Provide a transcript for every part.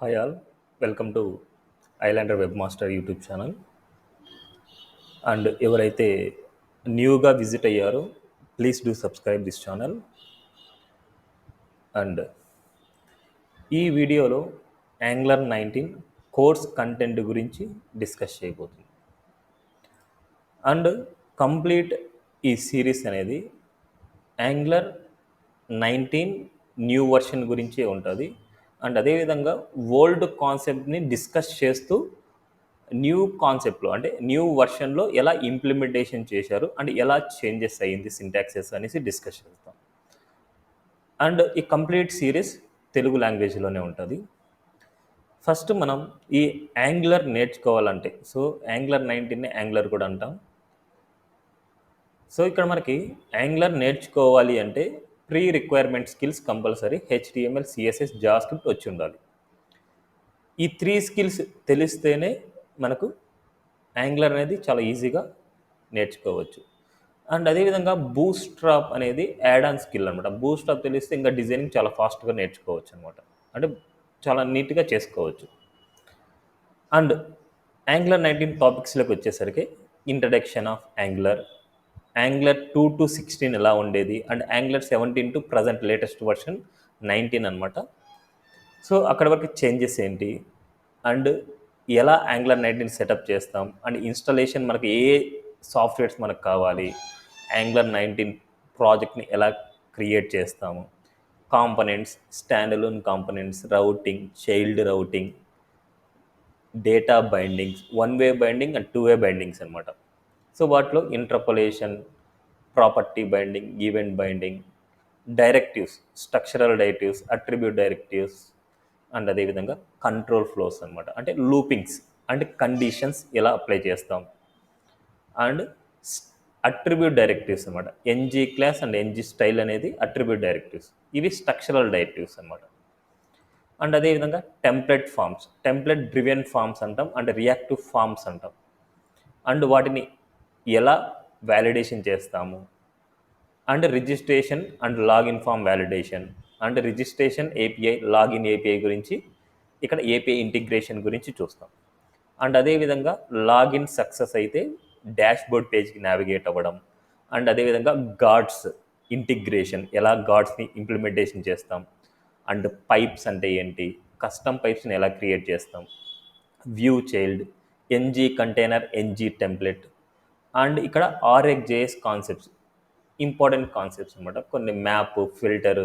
Hi all, welcome to Islander Webmaster YouTube channel. And ఎవరైతే న్యూగా visit అయ్యారో please do subscribe this channel. And ఈ వీడియోలో angler 19 course content గురించి discuss చేయబోతుంది. అండ్ కంప్లీట్ ఈ సిరీస్ అనేది యాంగ్లర్ 19 న్యూ వర్షన్ గురించే ఉంటుంది. అండ్ అదేవిధంగా ఓల్డ్ కాన్సెప్ట్ని డిస్కస్ చేస్తూ న్యూ కాన్సెప్ట్లో అంటే న్యూ వర్షన్లో ఎలా ఇంప్లిమెంటేషన్ చేశారు అండ్ ఎలా చేంజెస్ అయ్యింది సింటాక్సెస్ అనేసి డిస్కస్ చేస్తాం. అండ్ ఈ కంప్లీట్ సిరీస్ తెలుగు లాంగ్వేజ్లోనే ఉంటుంది. ఫస్ట్ మనం ఈ యాంగ్లర్ నేర్చుకోవాలంటే యాంగ్లర్ 19ని యాంగ్లర్ కూడా అంటాం. ఇక్కడ మనకి యాంగ్లర్ నేర్చుకోవాలి అంటే pre requirement skills compulsory HTML, CSS, JavaScript వచ్చి ఉండాలి. ఈ 3 స్కిల్స్ తెలిస్తేనే మనకు యాంగ్లర్ అనేది చాలా ఈజీగా నేర్చుకోవచ్చు. అండ్ అదేవిధంగా బూస్ట్రాప్ అనేది యాడ్ ఆన్ స్కిల్ అనమాట. బూస్ట్రాప్ తెలిస్తే ఇంకా డిజైనింగ్ చాలా ఫాస్ట్గా నేర్చుకోవచ్చు అనమాట. అంటే చాలా నీట్గా చేసుకోవచ్చు. అండ్ యాంగ్లర్ 19 టాపిక్స్లోకి వచ్చేసరికి ఇంట్రడక్షన్ ఆఫ్ యాంగ్లర్ 2 to 16 ఎలా ఉండేది, and angler 17 to present latest version 19 అనమాట. అక్కడ వరకు చేంజెస్ ఏంటి, అండ్ ఎలా యాంగ్లర్ 19 సెటప్ చేస్తాం, అండ్ ఇన్స్టాలేషన్ మనకి ఏ సాఫ్ట్వేర్స్ మనకు కావాలి, యాంగ్లర్ 19 ప్రాజెక్ట్ని ఎలా క్రియేట్ చేస్తాము, components, stand alone components, routing, child routing, data bindings, 1-way binding and 2-way bindings అనమాట. వాటిలో interpolation, property binding, event binding, directives, structural directives, attribute directives, and అదేవిధంగా కంట్రోల్ ఫ్లోస్ అనమాట. అంటే లూపింగ్స్ అండ్ కండిషన్స్ ఎలా apply చేస్తాం, and attribute directives అనమాట. NG class and NG style అనేది attribute directives, ఇవి స్ట్రక్చరల్ డైరెక్టివ్స్ అనమాట. అండ్ అదేవిధంగా template forms, template driven forms అంటాం, అండ్ రియాక్టివ్ ఫార్మ్స్ అంటాం. అండ్ వాటిని ఎలా వ్యాలిడేషన్ చేస్తాము, and registration and login form validation, and registration API, login API గురించి ఇక్కడ API ఇంటిగ్రేషన్ గురించి చూస్తాం. అండ్ అదేవిధంగా లాగిన్ సక్సెస్ అయితే డాష్బోర్డ్ పేజ్కి నావిగేట్ అవ్వడం, అండ్ అదేవిధంగా గార్డ్స్ ఇంటిగ్రేషన్, ఎలా గార్డ్స్ని ఇంప్లిమెంటేషన్ చేస్తాం, అండ్ పైప్స్ అంటే ఏంటి, కస్టమ్ పైప్స్ని ఎలా క్రియేట్ చేస్తాం, view child, NG container, NG template, and ఇక్కడ RxJS కాన్సెప్ట్స్, ఇంపార్టెంట్ కాన్సెప్ట్స్ అనమాట. కొన్ని మ్యాప్, ఫిల్టర్,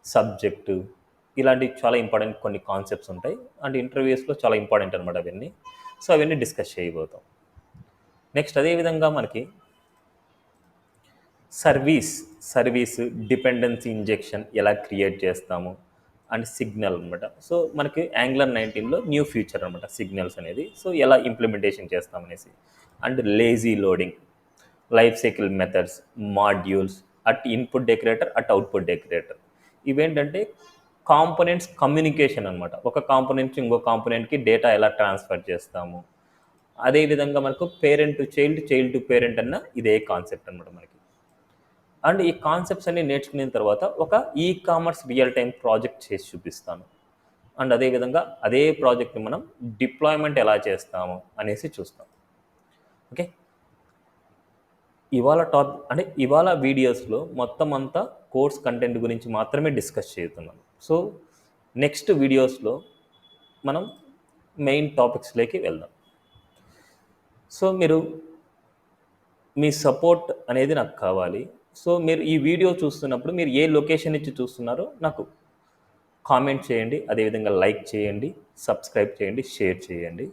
సబ్జెక్టు, ఇలాంటి చాలా ఇంపార్టెంట్ కొన్ని కాన్సెప్ట్స్ ఉంటాయి. అండ్ ఇంటర్వ్యూస్లో చాలా ఇంపార్టెంట్ అనమాట అవన్నీ. అవన్నీ డిస్కస్ చేయబోతాం. నెక్స్ట్ అదేవిధంగా మనకి సర్వీస్ డిపెండెన్సీ ఇంజెక్షన్ ఎలా క్రియేట్ చేస్తాము, అండ్ సిగ్నల్ అనమాట. మనకి యాంగ్లర్ 19లో న్యూ ఫీచర్ అనమాట సిగ్నల్స్ అనేది. ఎలా ఇంప్లిమెంటేషన్ చేస్తామనేసి, and lazy loading, life cycle methods, modules, at input decorator, at output decorator. ఇవేంటంటే కాంపోనెంట్స్ కమ్యూనికేషన్ అనమాట. ఒక కాంపోనెంట్ నుంచి ఇంకో కాంపోనెంట్కి డేటా ఎలా ట్రాన్స్ఫర్ చేస్తాము. అదేవిధంగా మనకు parent to child, child to parent అన్న ఇదే కాన్సెప్ట్ అనమాట మనకి. అండ్ ఈ కాన్సెప్ట్స్ అన్ని నేర్చుకున్న తర్వాత ఒక కామర్స్ రియల్ టైం ప్రాజెక్ట్ చేసి చూపిస్తాను. అండ్ అదేవిధంగా అదే ప్రాజెక్ట్ని మనం డిప్లాయ్మెంట్ ఎలా చేస్తాము అనేసి చూస్తాం. ఓకే, ఇవాళ వీడియోస్లో మొత్తం అంతా కోర్స్ కంటెంట్ గురించి మాత్రమే డిస్కస్ చేస్తున్నాను. నెక్స్ట్ వీడియోస్లో మనం మెయిన్ టాపిక్స్లోకి వెళ్దాం. మీరు మీ సపోర్ట్ అనేది నాకు కావాలి. మీరు ఈ వీడియో చూస్తున్నప్పుడు మీరు ఏ లొకేషన్ నుంచి చూస్తున్నారో నాకు కామెంట్ చేయండి, అదేవిధంగా లైక్ చేయండి, సబ్స్క్రైబ్ చేయండి, షేర్ చేయండి.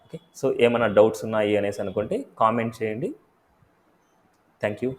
ఓకే, ఏమైనా డౌట్స్ ఉన్నాయి అనేసి అనుకుంటే కామెంట్ చేయండి. Thank you.